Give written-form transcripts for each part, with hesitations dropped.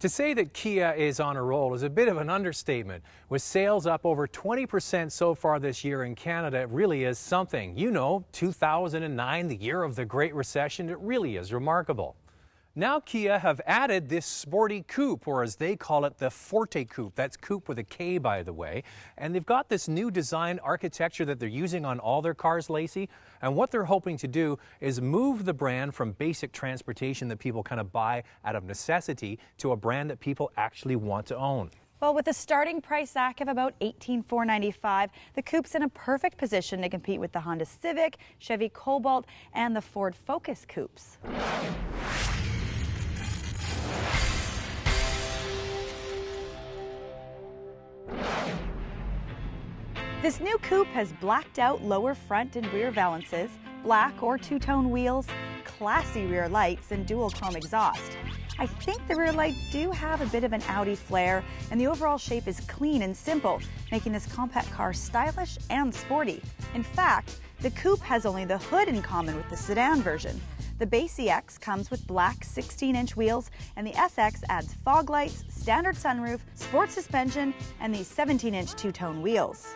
To say that Kia is on a roll is a bit of an understatement. With sales up over 20% so far this year in Canada, it really is something. You know, 2009, the year of the Great Recession, it really is remarkable. Now Kia have added this sporty coupe, or as they call it, the Forte Koup. That's coupe with a K, by the way. And they've got this new design architecture that they're using on all their cars, Lacey. And what they're hoping to do is move the brand from basic transportation that people kind of buy out of necessity to a brand that people actually want to own. Well, with a starting price tag of about $18,495, the Coupe's in a perfect position to compete with the Honda Civic, Chevy Cobalt, and the Ford Focus Coupes. This new coupe has blacked out lower front and rear valances, black or two-tone wheels, classy rear lights, and dual chrome exhaust. I think the rear lights do have a bit of an Audi flair, and the overall shape is clean and simple, making this compact car stylish and sporty. In fact, the coupe has only the hood in common with the sedan version. The base EX comes with black 16-inch wheels, and the SX adds fog lights, standard sunroof, sport suspension, and these 17-inch two-tone wheels.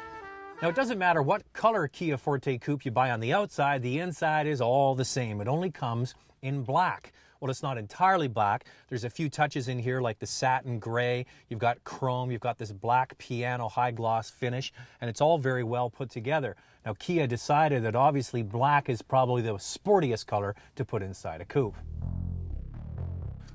Now, it doesn't matter what color Kia Forte Koup you buy on the outside, the inside is all the same. It only comes in black. Well, it's not entirely black. There's a few touches in here like the satin gray. You've got chrome. You've got this black piano high gloss finish, and it's all very well put together. Now, Kia decided that obviously black is probably the sportiest color to put inside a coupe.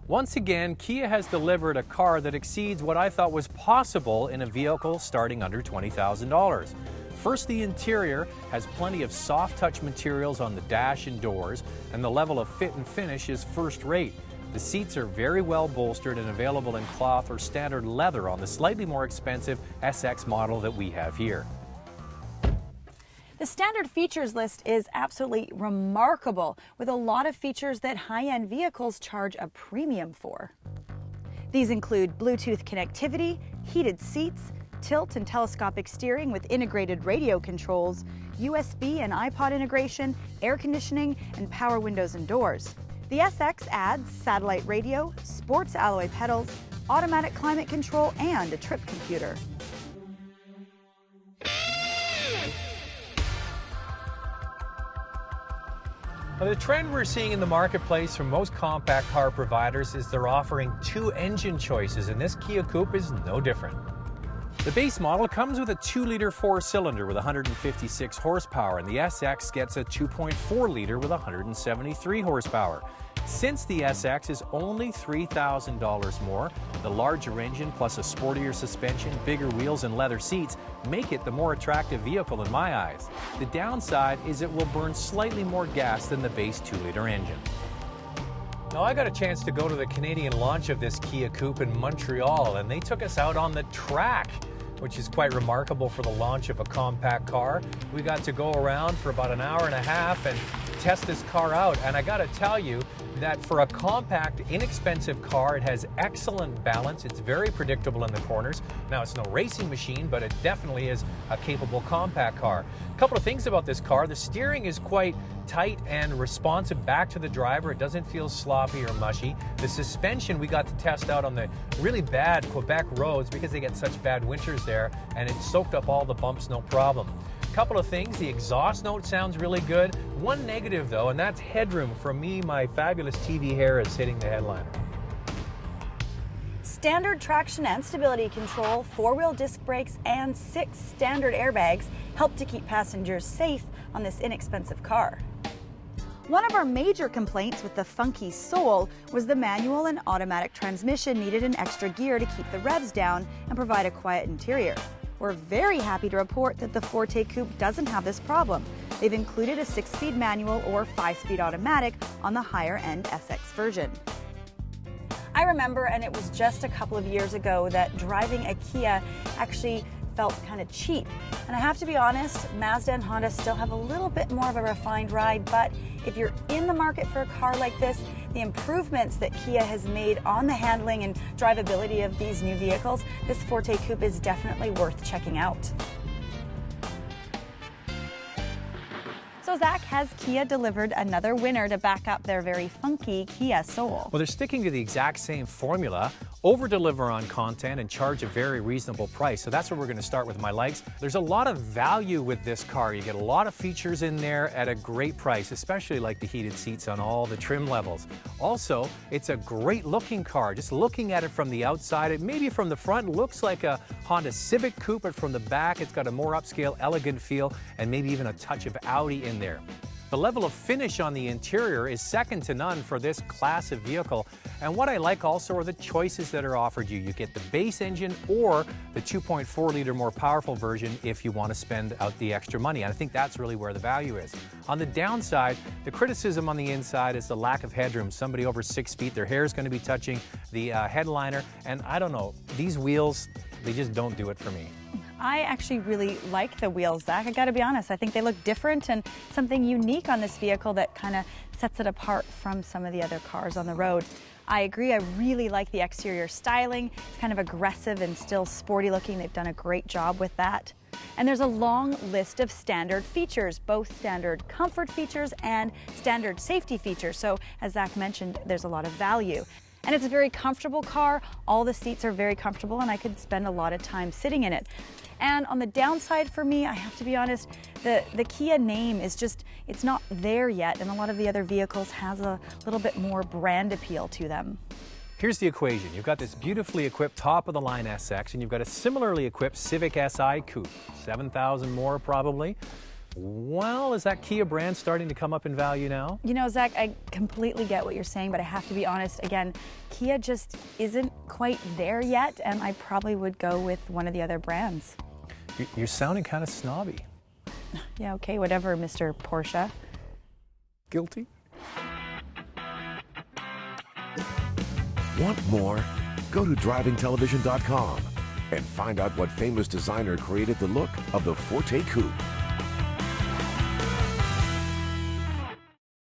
Once again, Kia has delivered a car that exceeds what I thought was possible in a vehicle starting under $20,000. First, the interior has plenty of soft touch materials on the dash and doors, and the level of fit and finish is first rate. The seats are very well bolstered and available in cloth or standard leather on the slightly more expensive SX model that we have here. The standard features list is absolutely remarkable, with a lot of features that high-end vehicles charge a premium for. These include Bluetooth connectivity, heated seats, tilt and telescopic steering with integrated radio controls, USB and iPod integration, air conditioning, and power windows and doors. The SX adds satellite radio, sports alloy pedals, automatic climate control, and a trip computer. Now, the trend we're seeing in the marketplace from most compact car providers is they're offering two engine choices, and this Kia Coupe is no different. The base model comes with a 2-liter 4-cylinder with 156 horsepower, and the SX gets a 2.4-liter with 173 horsepower. Since the SX is only $3,000 more, the larger engine plus a sportier suspension, bigger wheels, and leather seats make it the more attractive vehicle in my eyes. The downside is it will burn slightly more gas than the base 2-liter engine. Now, I got a chance to go to the Canadian launch of this Kia Coupe in Montreal, and they took us out on the track, which is quite remarkable for the launch of a compact car. We got to go around for about an hour and a half and test this car out, and I got to tell you that for a compact, inexpensive car, it has excellent balance. It's very predictable in the corners. Now, it's no racing machine, but it definitely is a capable compact car. A couple of things about this car: the steering is quite tight and responsive back to the driver. It doesn't feel sloppy or mushy. The suspension we got to test out on the really bad Quebec roads because they get such bad winters there, and it soaked up all the bumps no problem. Couple of things: the exhaust note sounds really good. One negative though, and that's headroom. For me, my fabulous TV hair is hitting the headliner. Standard traction and stability control, 4-wheel disc brakes, and 6 standard airbags help to keep passengers safe on this inexpensive car. One of our major complaints with the funky Soul was the manual and automatic transmission needed an extra gear to keep the revs down and provide a quiet interior. We're very happy to report that the Forte Koup doesn't have this problem. They've included a 6-speed manual or 5-speed automatic on the higher-end SX version. I remember, and it was just a couple of years ago, that driving a Kia actually felt kind of cheap. And I have to be honest, Mazda and Honda still have a little bit more of a refined ride, but if you're in the market for a car like this, the improvements that Kia has made on the handling and drivability of these new vehicles, this Forte Koup is definitely worth checking out. So So Zach, has Kia delivered another winner to back up their very funky Kia Soul? Well, they're sticking to the exact same formula, over-deliver on content and charge a very reasonable price. So that's where we're going to start with my likes. There's a lot of value with this car. You get a lot of features in there at a great price, especially like the heated seats on all the trim levels. Also, it's a great looking car. Just looking at it from the outside, it maybe from the front looks like a Honda Civic Coupe, but from the back it's got a more upscale, elegant feel and maybe even a touch of Audi in there. The level of finish on the interior is second to none for this class of vehicle. And what I like also are the choices that are offered you. You get the base engine or the 2.4-liter more powerful version if you want to spend out the extra money. And I think that's really where the value is. On the downside, the criticism on the inside is the lack of headroom. Somebody over 6 feet, their hair is going to be touching the headliner. And I don't know, these wheels, they just don't do it for me. I actually really like the wheels, Zach. I gotta be honest, I think they look different and something unique on this vehicle that kind of sets it apart from some of the other cars on the road. I agree, I really like the exterior styling. It's kind of aggressive and still sporty looking. They've done a great job with that. And there's a long list of standard features, both standard comfort features and standard safety features. So as Zach mentioned, there's a lot of value. And it's a very comfortable car. All the seats are very comfortable and I could spend a lot of time sitting in it. And on the downside for me, I have to be honest, the Kia name is just, it's not there yet, and a lot of the other vehicles has a little bit more brand appeal to them. Here's the equation. You've got this beautifully equipped top-of-the-line SX, and you've got a similarly equipped Civic Si Coupe, $7,000 more probably. Well, is that Kia brand starting to come up in value now? You know, Zach, I completely get what you're saying, but I have to be honest, again, Kia just isn't quite there yet, and I probably would go with one of the other brands. You're sounding kind of snobby. Yeah, okay, whatever, Mr. Porsche. Guilty? Want more? Go to drivingtelevision.com and find out what famous designer created the look of the Forte Koup.